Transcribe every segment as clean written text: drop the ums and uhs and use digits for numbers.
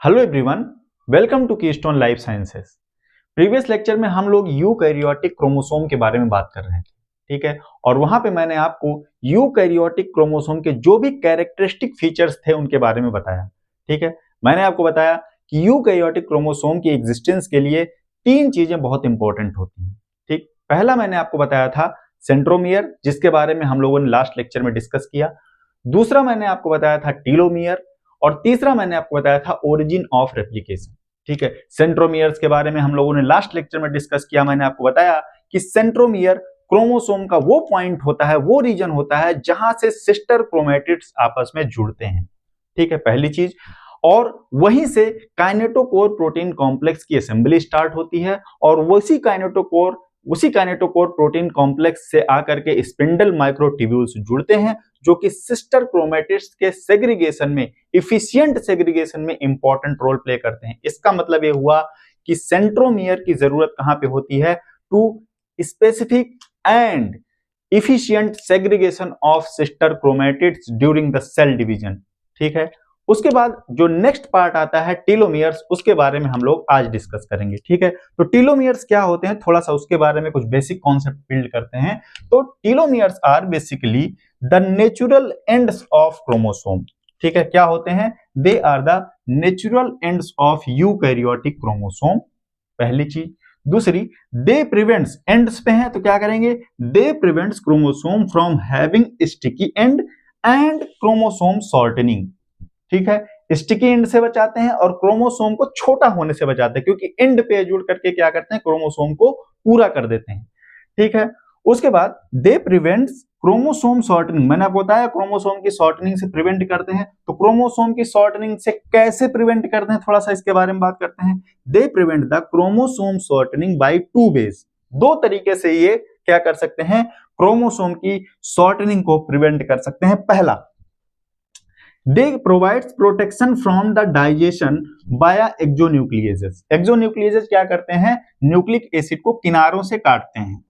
Hello everyone, welcome to Keystone Life Sciences. Previous lecture में हम लोग यूकैरियोटिक क्रोमोसोम के बारे में बात कर रहे थे, ठीक है। और वहां पे मैंने आपको यूकैरियोटिक क्रोमोसोम के जो भी कैरेक्टरिस्टिक फीचर्स थे उनके बारे में बताया, ठीक है। मैंने आपको बताया कि यूकैरियोटिक क्रोमोसोम की एग्जिस्टेंस के लिए तीन चीजें बहुत इंपॉर्टेंट होती हैं, ठीक। पहला मैंने आपको बताया था सेंट्रोमियर, जिसके बारे में हम लोगों ने लास्ट लेक्चर में डिस्कस किया। दूसरा मैंने आपको बताया था टीलोमियर, और तीसरा मैंने आपको बताया था ओरिजिन ऑफ रेप्लिकेशन, ठीक है। सेंट्रोमियर्स के बारे में हम लोगों ने लास्ट लेक्चर में डिस्कस किया। मैंने आपको बताया कि सेंट्रोमियर क्रोमोसोम का वो पॉइंट होता है, वो रीजन होता है जहां से सिस्टर क्रोमैटिड्स आपस में जुड़ते हैं, ठीक है, पहली चीज। और वहीं से काइनेटोकोर प्रोटीन कॉम्प्लेक्स की असेंबली स्टार्ट होती है, और उसी काइनेटोकोर प्रोटीन कॉम्प्लेक्स से आकर के स्पिंडल माइक्रोट्यूब्यूल्स जुड़ते हैं, जो कि सिस्टर क्रोमैटिड्स के सेग्रीगेशन में, इफिशिएंट सेग्रीगेशन में इंपॉर्टेंट रोल प्ले करते हैं। इसका मतलब ये हुआ कि सेंट्रोमियर की जरूरत कहां पे होती है? To specific and efficient segregation of sister chromatids during the cell division, ठीक है। उसके बाद जो नेक्स्ट पार्ट आता है टीलोमियर्स, उसके बारे में हम लोग आज डिस्कस करेंगे, ठीक है। तो टीलोमियर्स क्या होते हैं, थोड़ा सा उसके बारे में कुछ बेसिक कॉन्सेप्ट बिल्ड करते हैं। तो telomeres are basically the natural ends of chromosome, ठीक है। क्या होते हैं? They are the natural ends of eukaryotic chromosome, पहली चीज। दूसरी, दे प्रिवेंट्स, एंड्स पे हैं तो क्या करेंगे? They prevents chromosome from having sticky end and chromosome shortening, ठीक है। स्टिकी एंड से बचाते हैं और क्रोमोसोम को छोटा होने से बचाते हैं, क्योंकि एंड पे जुड़ करके क्या करते हैं? क्रोमोसोम को पूरा कर देते हैं, ठीक है। उसके बाद दे प्रिवेंट्स क्रोमोसोम शॉर्टनिंग, मैंने आपको बताया क्रोमोसोम की शॉर्टनिंग से प्रिवेंट करते हैं। तो क्रोमोसोम की शॉर्टनिंग से कैसे प्रिवेंट करते हैं, थोड़ा सा इसके बारे में बात करते हैं। They prevent the chromosome shortening by two ways, दो तरीके से ये क्या कर सकते हैं? क्रोमोसोम की शॉर्टनिंग को प्रिवेंट कर सकते हैं। पहला, they provides protection from the digestion via exonucleases। exonucleases क्या करते हैं? न्यूक्लिक एसिड को किनारों से काटते हैं,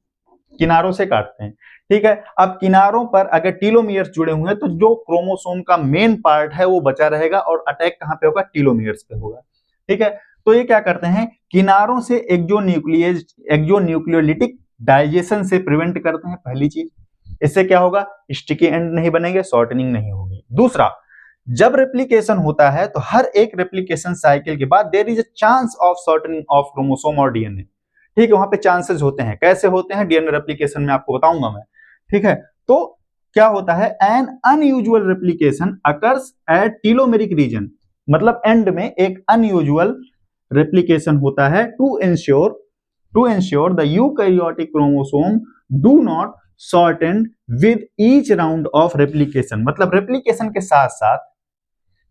किनारों से काटते हैं, ठीक है। अब किनारों पर अगर टीलोमियर्स जुड़े हुए हैं तो जो क्रोमोसोम का मेन पार्ट है वो बचा रहेगा, और अटैक कहां पे होगा? टीलोमियर्स पे होगा, ठीक है। तो ये क्या करते हैं? किनारों से एक्सोन्यूक्लियोलिटिक डाइजेशन से प्रिवेंट करते हैं, पहली चीज। इससे क्या होगा? स्टिकी एंड नहीं बनेंगे, शॉर्टनिंग नहीं होगी। दूसरा, जब रेप्लिकेशन होता है तो हर एक रेप्लिकेशन साइकिल के बाद there is a chance of shortening of chromosome और डीएनए, ठीक है। वहां पे चांसेस होते हैं। कैसे होते हैं? डीएनए रेप्लिकेशन में आपको बताऊंगा मैं, ठीक है। तो क्या होता है? An unusual replication occurs at telomeric region, मतलब एंड में एक अनयूजुअल रेप्लिकेशन होता है to ensure the eukaryotic chromosome do not shorten with each round of replication, मतलब रेप्लिकेशन के साथ साथ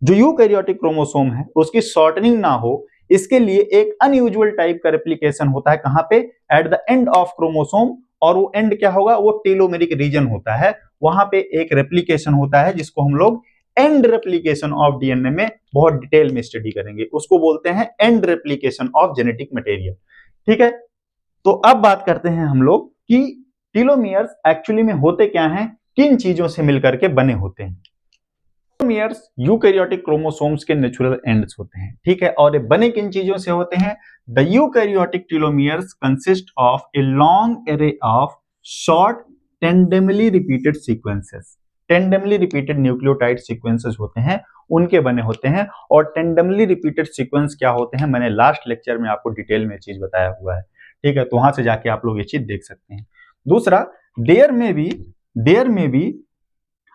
जो यूकैरियोटिक क्रोमोसोम है उसकी शॉर्टनिंग ना हो, इसके लिए एक अनयूजुअल टाइप का रेप्लिकेशन होता है। कहां पे? At the end of chromosome, और वो एंड क्या होगा? वो टेलोमेरिक रीजन होता है। वहां पे एक रेप्लिकेशन होता है जिसको हम लोग एंड रेप्लिकेशन ऑफ डीएनए में बहुत डिटेल में स्टडी करेंगे, उसको बोलते हैं and replication of genetic material, ठीक है। तो अब बात करते हैं हम लोग कि टीलोमियर्स एक्चुअली में होते क्या हैं, किन चीजों से मिलकर के बने होते हैं। टीलोमियर्स यूकैरियोटिक क्रोमोसोम्स के नेचुरल एंड्स होते हैं, ठीक है। और ये बने किन चीजों से होते हैं? The eukaryotic telomeres consist of a long array of short tandemly repeated sequences, tandemly repeated nucleotide sequences होते हैं, उनके बने होते हैं। और टेंडेमली रिपीटेड सीक्वेंस क्या होते हैं, मैंने लास्ट लेक्चर में आपको डिटेल में चीज बताया हुआ है, ठीक है। तो वहां से जाके आप लोग ये चीज देख सकते हैं। दूसरा, देयर में भी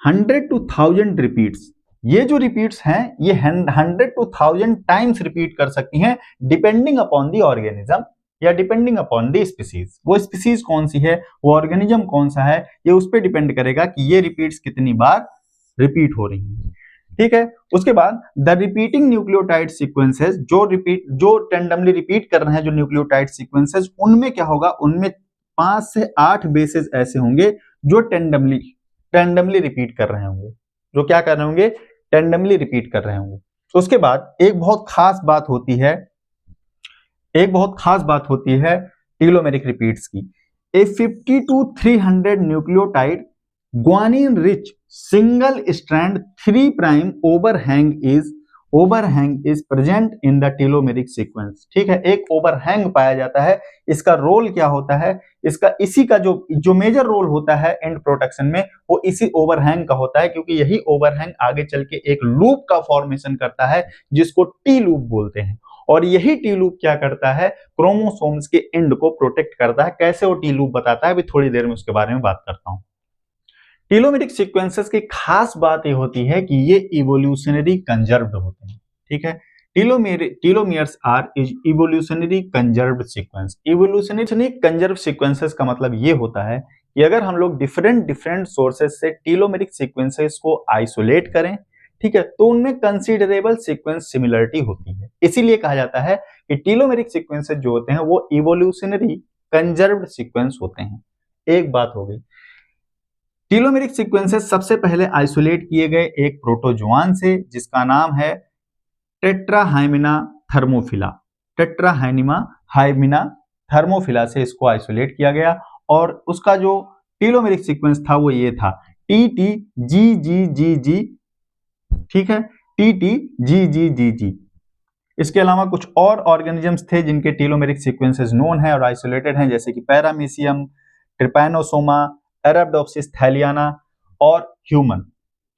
100 to 1000 रिपीट्स, ये जो रिपीट्स हैं ये 100 to 1000 टाइम्स रिपीट कर सकती हैं, डिपेंडिंग अपॉन द ऑर्गेनिज्म या डिपेंडिंग अपॉन द स्पीसीज। वो स्पीसीज कौन सी है, वो ऑर्गेनिज्म कौन सा है, ये उस पर डिपेंड करेगा कि ये रिपीट्स कितनी बार रिपीट हो रही हैं, ठीक है। उसके बाद द रिपीटिंग न्यूक्लियोटाइड सीक्वेंसेस, जो टेंडमली रिपीट कर रहे हैं जो न्यूक्लियोटाइड सीक्वेंसेस, उनमें क्या होगा? उनमें 5 से 8 बेसेस ऐसे होंगे जो टेंडमली रिपीट कर रहे होंगे, जो क्या कर रहे होंगे? टेंडमली रिपीट कर रहे होंगे। उसके बाद एक बहुत खास बात होती है टीलोमेरिक रिपीट्स की। ए 50 to 300 nucleotide guanine rich single strand 3' overhang is overhang is present in the telomeric sequence. ठीक है, एक ओवरहैंग पाया जाता है। इसका रोल क्या होता है, इसका इसी का जो मेजर रोल होता है एंड प्रोटेक्शन में, वो इसी ओवरहैंग का होता है, क्योंकि यही ओवरहैंग आगे चल के एक लूप का फॉर्मेशन करता है जिसको टी लूप बोलते हैं। और यही टी लूप क्या करता है, क्रोमोसोम्स के एंड को प्रोटेक्ट करता है। कैसे वो टी लूप बताता है, अभी थोड़ी देर में उसके बारे में बात करता हूं। टेलोमेरिक सीक्वेंसेस की खास बात ये होती है कि ये इवोल्यूशनरी कंजर्व्ड होते हैं। ठीक है, telomeres are evolutionary conserved sequence. Evolutionary conserve sequences का मतलब ये होता है कि अगर हम लोग डिफरेंट सोर्सेज से टेलोमेरिक सीक्वेंसेस को आइसोलेट करें, ठीक है, तो उनमें कंसीडरेबल सीक्वेंस सिमिलरिटी होती है। इसीलिए कहा जाता है कि टेलोमेरिक सीक्वेंसेस जो होते हैं वो इवोल्यूशनरी कंजर्व्ड सीक्वेंस होते हैं। एक बात हो गई। टेलोमेरिक सीक्वेंसेस सबसे पहले आइसोलेट किए गए एक प्रोटोजोआन से जिसका नाम है टेट्राहाइमिना थर्मोफिला। टेट्राहाइमिना थर्मोफिला से इसको आइसोलेट किया गया और उसका जो टेलोमेरिक सीक्वेंस था वो ये था टी टी जी जी जी जी। ठीक है, टी टी जी जी जी जी। इसके अलावा कुछ और ऑर्गेनिजम्स थे जिनके टेलोमेरिक सीक्वेंसेस नोन है और आइसोलेटेड हैं, जैसे कि पैरामीशियम, ट्रिपैनोसोमा, अरेबिडोप्सिस थैलियाना और ह्यूमन।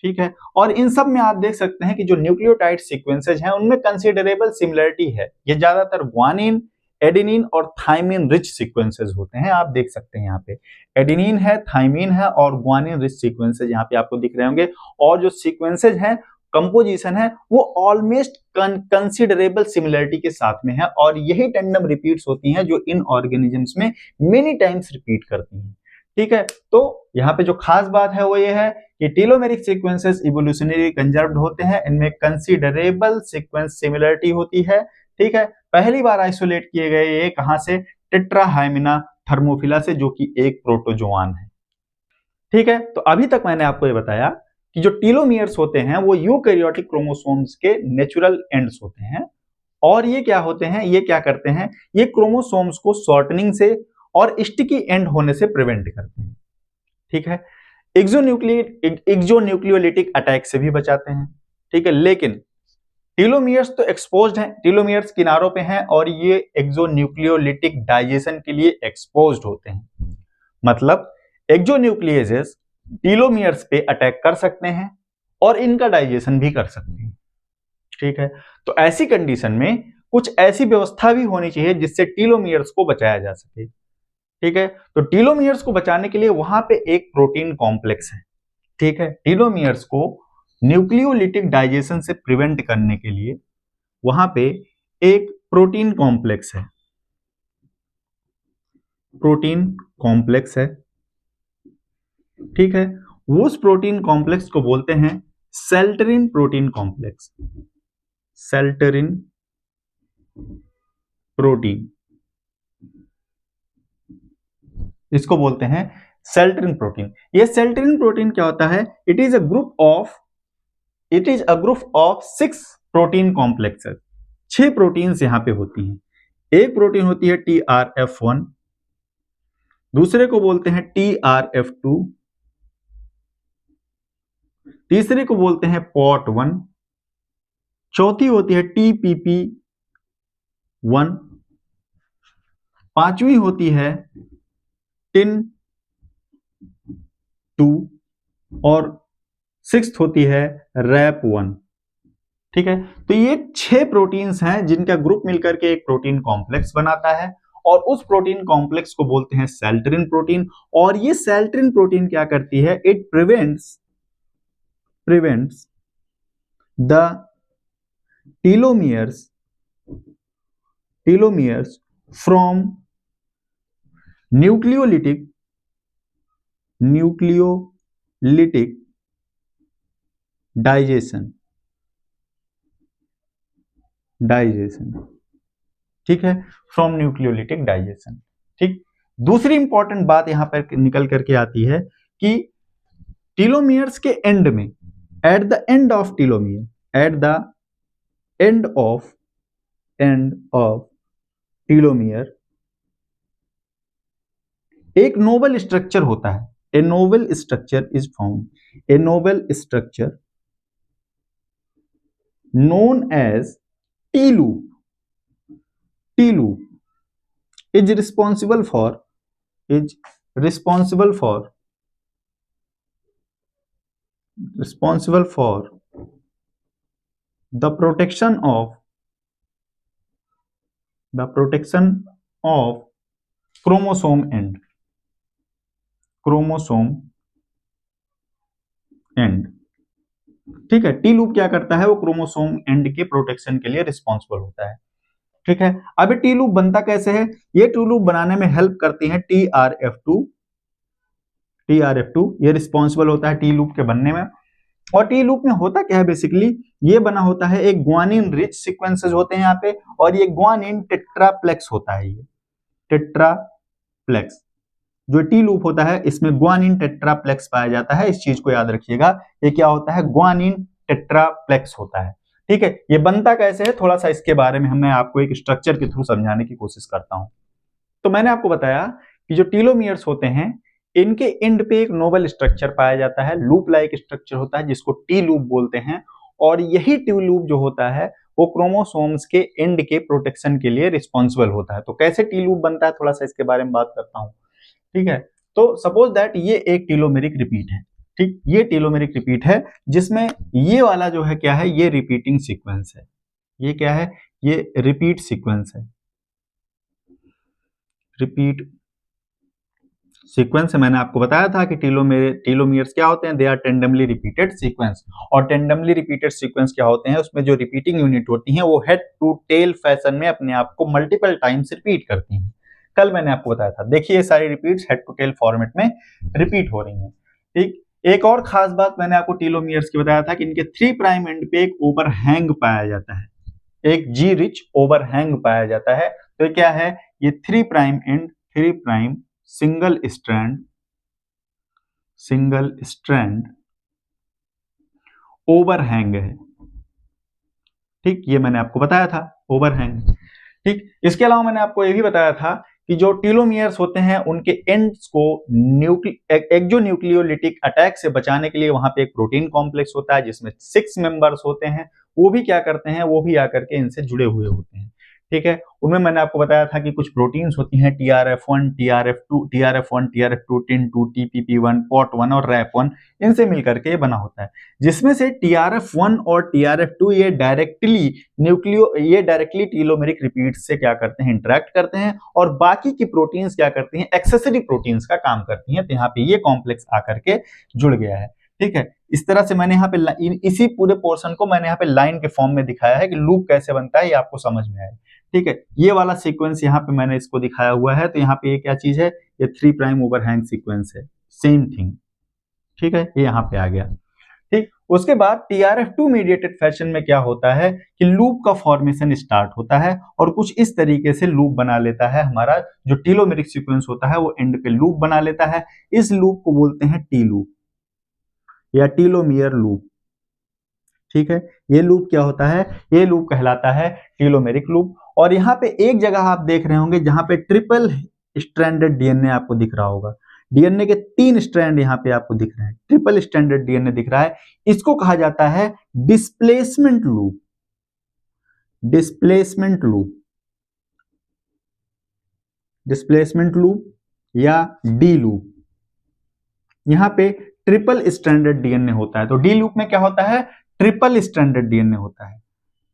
ठीक है, और इन सब में आप देख सकते हैं कि जो न्यूक्लियोटाइड सीक्वेंसेज हैं उनमें कंसीडरेबल सिमिलरिटी है। ये ज्यादातर ग्वानिन, एडेनिन और थाइमिन रिच सीक्वेंसेज होते हैं। आप देख सकते हैं यहाँ पे एडेनिन है, थाइमिन है और ग्वानिन रिच सीक्वेंसेज यहाँ पे आपको दिख रहे होंगे। और जो सीक्वेंसेज हैं, कंपोजिशन है, वो ऑलमोस्ट कंसीडरेबल सिमिलरिटी के साथ में है और यही टेंडम रिपीट्स होती हैं जो इन ऑर्गेनिजम्स में मेनी टाइम्स रिपीट करती हैं। ठीक है, तो यहाँ पे जो खास बात है वो ये है कि टेलोमेरिक सीक्वेंसेस इवोल्यूशनरी कंजर्व्ड होते हैं, इनमें कंसीडरेबल सीक्वेंस सिमिलरिटी होती है। ठीक है, पहली बार आइसोलेट किए गए ये कहां से, टेट्राहाइमिना थर्मोफिला से, जो कि एक प्रोटोजोआन है। ठीक है, तो अभी तक मैंने आपको ये बताया कि जो टेलोमियर्स होते हैं वो यूकैरियोटिक क्रोमोसोम्स के नेचुरल एंड्स होते हैं। और ये क्या होते हैं, ये क्या करते हैं, ये क्रोमोसोम्स को शॉर्टनिंग से और स्टिकी एंड होने से प्रिवेंट करते हैं। ठीक है, एक्सोन्यूक्लियोलिटिक अटैक से भी बचाते हैं। ठीक है, लेकिन टेलोमियर्स तो एक्सपोज्ड हैं, टेलोमियर्स किनारों पे हैं और ये एक्सोन्यूक्लियोलिटिक डाइजेशन के लिए एक्सपोज्ड होते हैं। मतलब एक्सोन्यूक्लियेजेस टेलोमियर्स पे अटैक कर सकते हैं और इनका डाइजेशन भी कर सकते हैं। ठीक है, तो ऐसी कंडीशन में कुछ ऐसी व्यवस्था भी होनी चाहिए जिससे टेलोमियर्स को बचाया जा सके। ठीक है, तो टेलोमियर्स को बचाने के लिए वहां पे एक प्रोटीन कॉम्प्लेक्स है। ठीक है, टेलोमियर्स को न्यूक्लियोलिटिक डाइजेशन से प्रिवेंट करने के लिए वहां पे एक प्रोटीन कॉम्प्लेक्स है, प्रोटीन कॉम्प्लेक्स है। ठीक है, उस प्रोटीन कॉम्प्लेक्स को बोलते हैं सेल्टरिन प्रोटीन कॉम्प्लेक्स। सेल्टरिन प्रोटीन, इसको बोलते हैं सेल्टरिन प्रोटीन। ये सेल्टरिन प्रोटीन क्या होता है, it is a group of 6 protein complexes. 6 proteins यहां पे होती हैं। एक प्रोटीन होती है TRF1, दूसरे को बोलते हैं TRF2, तीसरे को बोलते हैं POT1, चौथी होती है TPP1, पांचवी होती है TIN2 और 6th होती है RAP1। ठीक है, तो ये 6 प्रोटीन्स हैं जिनका ग्रुप मिलकर के एक प्रोटीन कॉम्प्लेक्स बनाता है और उस प्रोटीन कॉम्प्लेक्स को बोलते हैं सेल्टरिन प्रोटीन। और ये सेल्टरिन प्रोटीन क्या करती है, it prevents the telomeres from nucleolytic digestion। ठीक है, फ्रॉम न्यूक्लियोलिटिक डाइजेशन। ठीक, दूसरी इंपॉर्टेंट बात यहां पर निकल करके आती है कि टेलोमियर्स के एंड में, at the end of telomere एक नोबल स्ट्रक्चर होता है। A noble structure is found. A noble structure known as T loop. T loop is responsible for the protection of chromosome end. ठीक है, T loop क्या करता है, वो chromosome and के प्रोटेक्शन के लिए रिस्पॉन्सिबल होता है। ठीक है, अब टी लूप बनता कैसे है, ये टी लूप बनाने में हेल्प करती है TRF2 ये रिस्पॉन्सिबल होता है टी लूप के बनने में। और टी लूप में होता क्या है, बेसिकली ये बना होता है, एक ग्वानिन रिच सीक्वेंसेस होते हैं यहाँ पे, और ये ग्वानिन टेट्राप्लेक्स होता है। ये टेट्राप्लेक्स जो टी लूप होता है, इसमें ग्वानिन टेट्राप्लेक्स पाया जाता है। इस चीज को याद रखिएगा, ये क्या होता है, ग्वानिन टेट्राप्लेक्स होता है। ठीक है, ये बनता कैसे है, थोड़ा सा इसके बारे में मैं आपको एक स्ट्रक्चर के थ्रू समझाने की कोशिश करता हूं। तो मैंने आपको बताया कि जो टीलोमियर्स होते हैं, इनके एंड पे एक नोबल स्ट्रक्चर पाया जाता है, लूप लाइक स्ट्रक्चर होता है, जिसको टी लूप बोलते हैं। और यही टी लूप जो होता है, वो क्रोमोसोम्स के एंड के प्रोटेक्शन के लिए रिस्पॉन्सिबल होता है। तो कैसे टी लूप बनता है, थोड़ा सा इसके बारे में बात करता हूं। ठीक है, तो सपोज दैट ये एक टीलोमेरिक रिपीट है। ठीक, ये टीलोमेरिक रिपीट है, जिसमें ये वाला जो है क्या है, ये रिपीटिंग सीक्वेंस है। ये क्या है, ये रिपीट सीक्वेंस है। रिपीट सीक्वेंस है, मैंने आपको बताया था कि टीलोमियर्स क्या होते हैं, they are tandemly repeated sequence. और टेंडमली रिपीटेड सीक्वेंस क्या होते हैं, उसमें जो रिपीटिंग यूनिट होती हैं, वो हेड टू टेल फैशन में अपने आप को मल्टीपल टाइम्स रिपीट करती हैं। कल मैंने आपको बताया था, देखिए ये सारी repeats head to tail format में रिपीट हो रही हैं। ठीक, एक और खास बात मैंने आपको टीलोमियर्स की बताया था कि इनके 3 प्राइम एंड पे एक ओवरहैंग पाया जाता है, एक जी रिच ओवरहैंग पाया जाता है। तो क्या है, ये 3 prime and 3 prime single strand overhang है। ठीक, ये मैंने आपको बताया था, ओवरहैंग। ठीक, इसके अलावा मैंने आपको ये भी बताया था कि जो टीलोमियर्स होते हैं, उनके एंड्स को एक्सोन्यूक्लियोलिटिक अटैक से बचाने के लिए वहां पे एक प्रोटीन कॉम्प्लेक्स होता है, जिसमें 6 मेंबर्स होते हैं। वो भी क्या करते हैं, वो भी आकर के इनसे जुड़े हुए होते हैं। ठीक है, उनमें मैंने आपको बताया था कि कुछ प्रोटीन्स होती हैं, TRF1, TRF2, TIN2, TPP1, POT1 और RAP1, इनसे मिलकर के ये बना होता है। जिसमें से TRF1 और TRF2 ये डायरेक्टली टीलोमेरिक रिपीट से क्या करते हैं, इंटरेक्ट करते हैं, और बाकी की प्रोटीन्स क्या करती हैं, एक्सेसरी प्रोटीन्स का काम करती हैं। तो यहाँ पे ये कॉम्प्लेक्स आकर के जुड़ गया है। ठीक है, इस तरह से मैंने यहाँ पे इसी पूरे पोर्शन को मैंने यहाँ पे लाइन के फॉर्म में दिखाया है कि लूप कैसे बनता है, ये आपको समझ में आए। ठीक है, ये वाला सीक्वेंस यहाँ पे मैंने इसको दिखाया हुआ है। तो यहाँ पे ये क्या चीज है, ये 3 प्राइम ओवरहैंग सीक्वेंस है, सेम थिंग। ठीक है, ये यहाँ पे आ गया। ठीक, उसके बाद TRF2 मीडिएटेड फैशन में क्या होता है कि लूप का फॉर्मेशन स्टार्ट होता है, और कुछ इस तरीके से लूप बना लेता है। हमारा जो टीलोमेरिक सीक्वेंस होता है, वो एंड पे लूप बना लेता है। इस लूप को बोलते हैं टी लूप या टीलोमियर लूप। ठीक है, ये लूप क्या होता है, ये लूप कहलाता है टीलोमेरिक लूप। और यहाँ पे एक जगह आप देख रहे होंगे जहां पे ट्रिपल स्ट्रैंडेड डीएनए आपको दिख रहा होगा। डीएनए के 3 स्ट्रैंड यहाँ पे आपको दिख रहे हैं, ट्रिपल स्ट्रैंडेड डीएनए दिख रहा है। इसको कहा जाता है displacement loop. Displacement loop, displacement loop या डी लूप। यहाँ पे ट्रिपल स्ट्रैंडेड डीएनए होता है। तो डी लूप में क्या होता है, ट्रिपल स्ट्रैंडेड डीएनए होता है,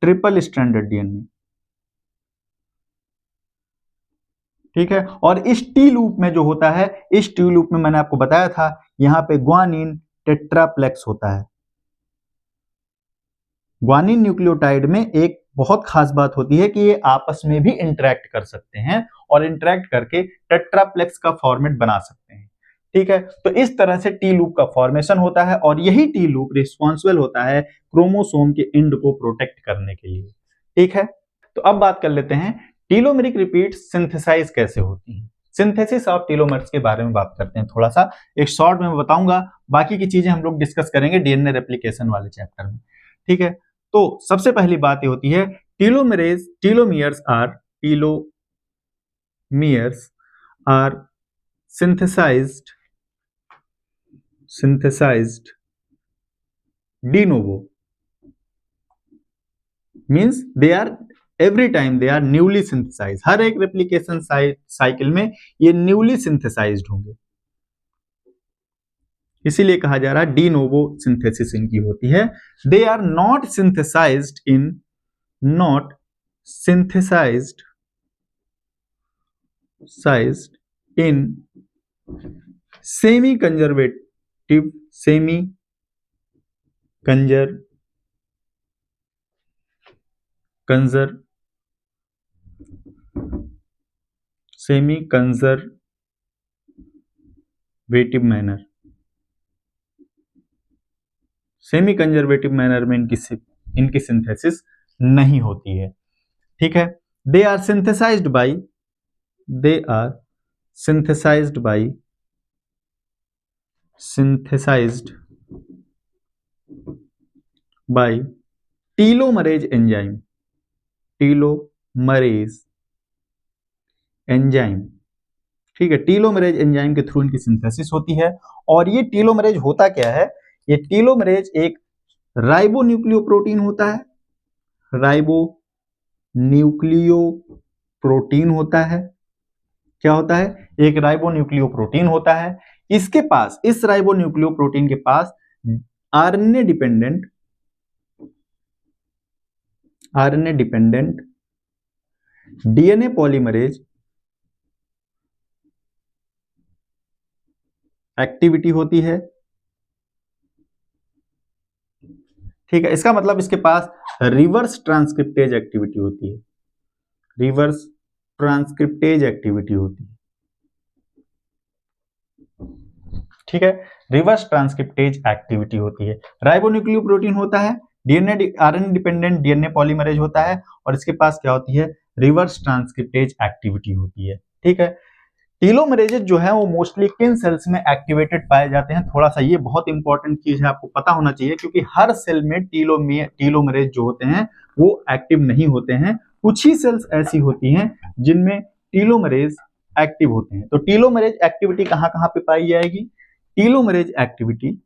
ट्रिपल स्ट्रैंडेड डीएनए। ठीक है, और इस टी लूप में जो होता है, इस टी लूप में मैंने आपको बताया था, यहां पे ग्वानिन टेट्राप्लेक्स होता है। ग्वानिन न्यूक्लियोटाइड में एक बहुत खास बात होती है कि ये आपस में भी इंटरेक्ट कर सकते हैं, और इंटरेक्ट करके टेट्राप्लेक्स का फॉर्मेट बना सकते हैं। ठीक है, तो इस तरह से टी लूप का फॉर्मेशन होता है, और यही टी लूप रिस्पॉन्सिबल होता है क्रोमोसोम के एंड को प्रोटेक्ट करने के लिए। ठीक है, तो अब बात कर लेते हैं टीलोमेरिक रिपीट सिंथेसाइज कैसे होती हैं। सिंथेसिस ऑफ टीलोमर्स के बारे में बात करते हैं थोड़ा सा, एक शॉर्ट में बताऊंगा, बाकी की चीजें हम लोग डिस्कस करेंगे डीएनए रेप्लिकेशन वाले चैप्टर में। ठीक है, तो सबसे पहली बात ये होती है, telomeres are synthesized de novo means they are every time they are newly synthesize, हर एक रेप्लिकेशन साइकिल में ये न्यूली सिंथेसाइज्ड होंगे, इसीलिए कहा जा रहा है डी नोवो सिंथेसिस इनकी होती है। They are not synthesized in semi conservative manner में इनकी सिंथेसिस नहीं होती है, ठीक है। They are synthesized by telomerase enzyme, ठीक है। टीलोमरेज एंजाइम के थ्रू इनकी सिंथेसिस होती है। और ये टीलोमरेज होता क्या है, ये टीलोमरेज एक राइबोन्यूक्लियोप्रोटीन होता है, क्या होता है, एक राइबोन्यूक्लियोप्रोटीन होता है। इसके पास, इस राइबोन्यूक्लियोप्रोटीन के पास RNA dependent DNA polymerase activity होती है, ठीक है। इसका मतलब इसके पास रिवर्स ट्रांसक्रिप्टेज एक्टिविटी होती है, ठीक है। रिवर्स ट्रांसक्रिप्टेज एक्टिविटी होती है। राइबोन्यूक्लियोप्रोटीन होता है, आरएनए डिपेंडेंट डीएनए पॉलीमरेज होता है, और इसके पास क्या होती है, रिवर्स ट्रांसक्रिप्टेज एक्टिविटी होती है, ठीक है। टीलोमरेजेज जो है वो मोस्टली किन सेल्स में एक्टिवेटेड पाए जाते हैं, थोड़ा सा ये बहुत इंपॉर्टेंट चीज है, आपको पता होना चाहिए, क्योंकि हर सेल में टीलोमरेज जो होते हैं वो एक्टिव नहीं होते हैं। कुछ ही सेल्स ऐसी होती हैं जिनमें टीलोमरेज एक्टिव होते हैं। तो टीलोमरेज एक्टिविटी कहां कहां पे पाई जाएगी, टीलोमरेज एक्टिविटी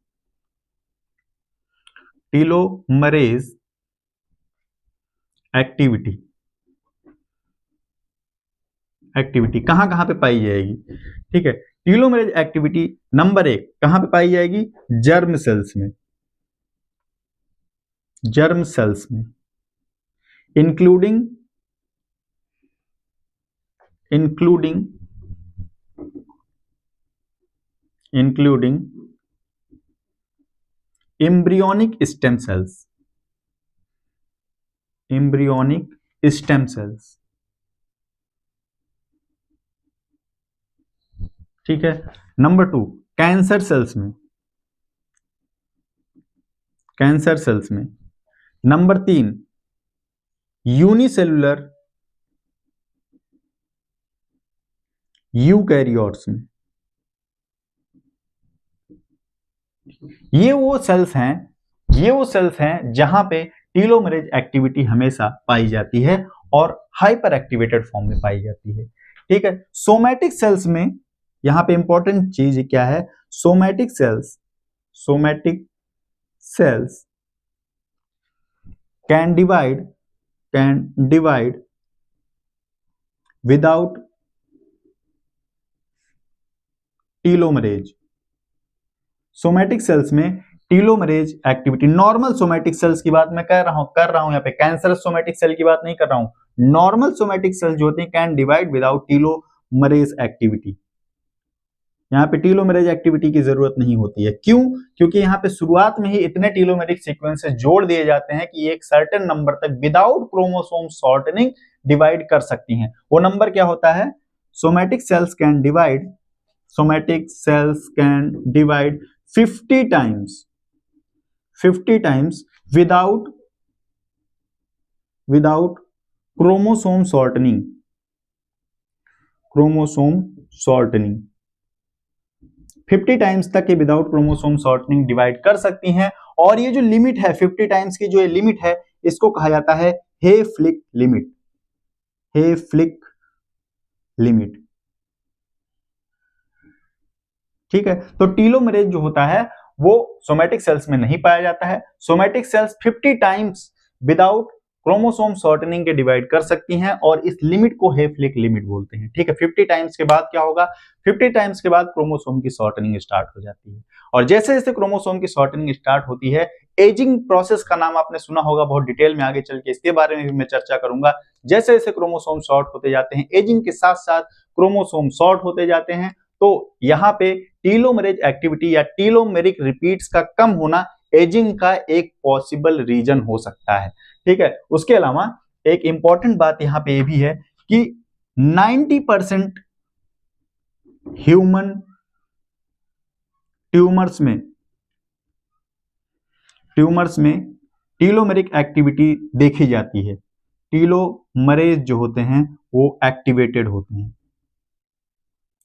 कहां कहां पे पाई जाएगी, ठीक है। टीलोमरेज एक्टिविटी नंबर 1 कहां पे पाई जाएगी, जर्म सेल्स में इंक्लूडिंग एम्ब्रियोनिक स्टेम सेल्स, ठीक है। नंबर 2 कैंसर सेल्स में। नंबर 3 यूनिसेलुलर यूकैरियोट्स में। ये वो सेल्स हैं जहां पे टीलोमरेज एक्टिविटी हमेशा पाई जाती है और हाइपर एक्टिवेटेड फॉर्म में पाई जाती है, ठीक है। सोमैटिक सेल्स में यहां पे इंपॉर्टेंट चीज क्या है, somatic cells can divide without telomerase. Somatic cells में telomerase activity, normal somatic cells की बात मैं कर रहा हूं यहाँ पे, कैंसरस सोमैटिक सेल की बात नहीं कर रहा हूं। नॉर्मल सोमैटिक सेल्स जो होते हैं can divide without telomerase activity, यहाँ पे टीलोमरेज एक्टिविटी की जरूरत नहीं होती है। क्यों, क्योंकि यहाँ पे शुरुआत में ही इतने टीलोमेरिक सीक्वेंसेस जोड़ दिए जाते हैं कि एक सर्टेन नंबर तक विदाउट क्रोमोसोम शॉर्टनिंग डिवाइड कर सकती हैं। वो नंबर क्या होता है, somatic cells can divide 50 times without chromosome shortening 50 times तक ये विदाउट क्रोमोसोम शॉर्टनिंग डिवाइड कर सकती हैं। और ये जो लिमिट है 50 टाइम्स की, जो ये लिमिट है, इसको कहा जाता है हेफ्लिक लिमिट, ठीक है। तो टीलोमरेज जो होता है वो सोमैटिक सेल्स में नहीं पाया जाता है। Somatic sales 50 times without chromosome shortening के डिवाइड कर सकती हैं और इस लिमिट को हेफलिक लिमिट बोलते हैं। ठीक है, 50 टाइम्स के बाद क्या होगा, 50 टाइम्स के बाद क्रोमोसोम की शॉर्टनिंग स्टार्ट हो जाती है। और जैसे जैसे क्रोमोसोम की शॉर्टनिंग स्टार्ट होती है, एजिंग प्रोसेस का नाम आपने सुना होगा, बहुत डिटेल में आगे चल के इसके बारे में भी मैं चर्चा करूंगा। जैसे जैसे क्रोमोसोम शॉर्ट होते जाते हैं, एजिंग के साथ साथ क्रोमोसोम शॉर्ट होते जाते हैं, तो यहाँ पे टीलोमेरेज एक्टिविटी या टीलोमेरिक रिपीट्स का कम होना एजिंग का एक पॉसिबल रीजन हो सकता है। ठीक है, उसके अलावा एक इंपॉर्टेंट बात यहाँ पे ये भी है कि 90% ह्यूमन ट्यूमर्स में टीलोमेरिक एक्टिविटी देखी जाती है। टीलोमरेज जो होते हैं वो एक्टिवेटेड होते हैं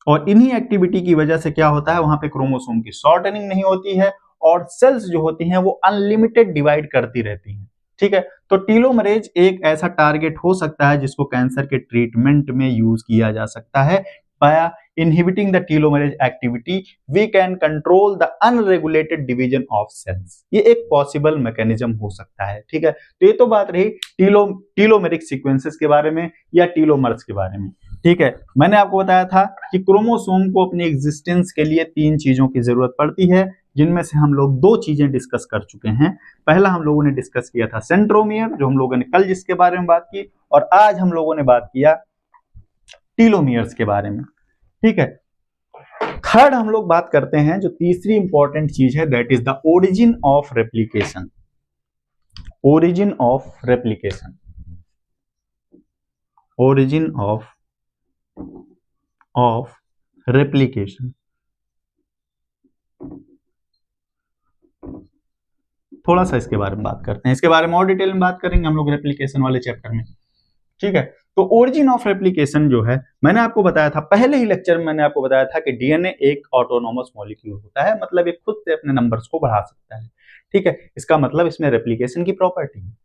और इन्हीं एक्टिविटी की वजह से क्या होता है, वहां पे क्रोमोसोम की शॉर्टनिंग नहीं होती है और सेल्स जो होती हैं वो अनलिमिटेड डिवाइड करती रहती हैं। ठीक है, तो टीलोमरेज एक ऐसा टारगेट हो सकता है जिसको कैंसर के ट्रीटमेंट में यूज किया जा सकता है। By inhibiting the telomerase activity we can control the unregulated division of cells. ये एक पॉसिबल मैकेनिज्म हो सकता है। ठीक है, तो ये तो बात रही टीलोमेरिक सीक्वेंसेस के बारे में या टीलोमर्स के बारे में। ठीक है, मैंने आपको बताया था कि क्रोमोसोम को अपनी एग्जिस्टेंस के लिए 3 चीजों की जरूरत पड़ती है, जिनमें से हम लोग 2 चीजें डिस्कस कर चुके हैं। पहला हम लोगों ने डिस्कस किया था सेंट्रोमियर, जो हम लोगों ने कल जिसके बारे में बात की, और आज हम लोगों ने बात किया टीलोमियर्स के बारे में। ठीक है, थर्ड हम लोग बात करते हैं, जो तीसरी इंपॉर्टेंट चीज है, that is the origin of replication. Origin of replication, origin of replication. थोड़ा सा इसके बारे में बात करते हैं, इसके बारे में और डिटेल में बात करेंगे हम लोग रेप्लिकेशन वाले चैप्टर में। ठीक है, तो ओरिजिन ऑफ रेप्लिकेशन जो है, मैंने आपको बताया था पहले ही लेक्चर में, मैंने आपको बताया था कि डीएनए एक ऑटोनोमस मॉलिक्यूल होता है, मतलब ये खुद से अपने नंबर्स को बढ़ा सकता है। ठीक है, इसका मतलब इसमें रेप्लिकेशन की प्रॉपर्टी है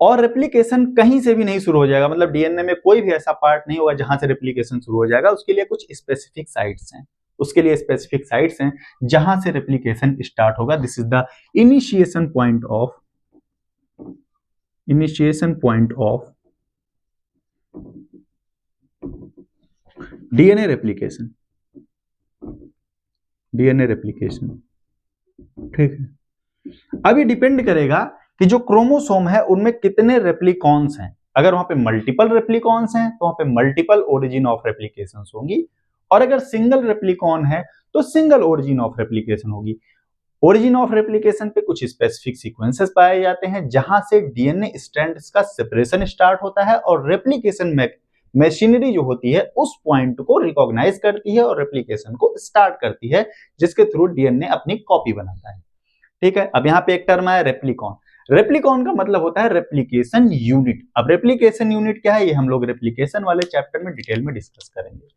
और रेप्लिकेशन कहीं से भी नहीं शुरू हो जाएगा, मतलब डीएनए में कोई भी ऐसा पार्ट नहीं होगा जहां से रेप्लिकेशन शुरू हो जाएगा। उसके लिए कुछ स्पेसिफिक साइट्स हैं, उसके लिए स्पेसिफिक साइट्स हैं जहां से रेप्लिकेशन स्टार्ट होगा। This is the initiation point of DNA replication. ठीक है, अब ये डिपेंड करेगा कि जो क्रोमोसोम है उनमें कितने रेप्लिकॉन्स हैं। अगर वहां पे मल्टीपल रेप्लिकॉन्स हैं तो वहां पे मल्टीपल ओरिजिन ऑफ रेप्लिकेशन होंगी, और अगर सिंगल रेप्लिकॉन है तो सिंगल ओरिजिन ऑफ रेप्लिकेशन होगी। ओरिजिन ऑफ रेप्लिकेशन पे कुछ स्पेसिफिक सीक्वेंसेस पाए जाते हैं जहां से डीएनए स्ट्रैंड्स का सेपरेशन स्टार्ट होता है और रेप्लिकेशन मशीनरी जो होती है उस पॉइंट को रिकॉग्नाइज करती है और रेप्लिकेशन को स्टार्ट करती है, जिसके थ्रू डीएनए अपनी कॉपी बनाता है। ठीक है, अब यहाँ पे एक टर्म है रेप्लिकॉन। रेप्लिकॉन का मतलब होता है रेप्लिकेशन यूनिट। अब रेप्लिकेशन यूनिट क्या है, ये हम लोग रेप्लिकेशन वाले चैप्टर में डिटेल में डिस्कस करेंगे।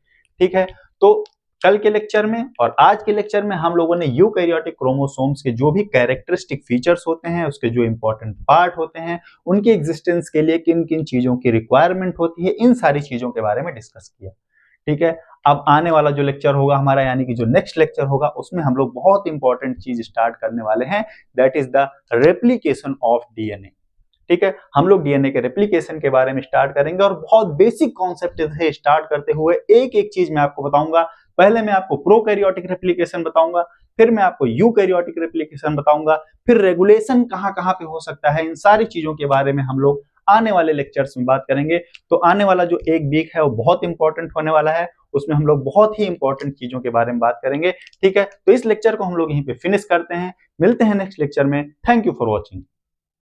ठीक है, तो कल के लेक्चर में और आज के लेक्चर में हम लोगों ने यूकैरियोटिक क्रोमोसोम्स के जो भी कैरेक्टरिस्टिक फीचर्स होते हैं, उसके जो इंपॉर्टेंट पार्ट होते हैं, उनकी एग्जिस्टेंस के लिए किन किन चीजों की रिक्वायरमेंट होती है, इन सारी चीजों के बारे में डिस्कस किया। ठीक है, अब आने वाला जो लेक्चर होगा हमारा, यानी कि जो नेक्स्ट लेक्चर होगा, उसमें हम लोग बहुत इंपॉर्टेंट चीज स्टार्ट करने वाले हैं, that is the replication of DNA. ठीक है, हम लोग डीएनए के रेप्लिकेशन के बारे में स्टार्ट करेंगे और बहुत बेसिक कॉन्सेप्ट से स्टार्ट करते हुए एक एक चीज मैं आपको बताऊंगा। पहले मैं आपको प्रोकैरियोटिक रेप्लिकेशन बताऊंगा, फिर मैं आपको यूकैरियोटिक रेप्लिकेशन बताऊंगा, फिर रेगुलेशन कहां कहां पे हो सकता है, इन सारी चीजों के बारे में हम लोग आने वाले लेक्चर्स में बात करेंगे। तो आने वाला जो एक वीक है वो बहुत इंपॉर्टेंट होने वाला है, उसमें हम लोग बहुत ही इंपॉर्टेंट चीजों के बारे में बात करेंगे। ठीक है, तो इस लेक्चर को हम लोग यहीं पे फिनिश करते हैं, मिलते हैं नेक्स्ट लेक्चर में। Thank you for watching.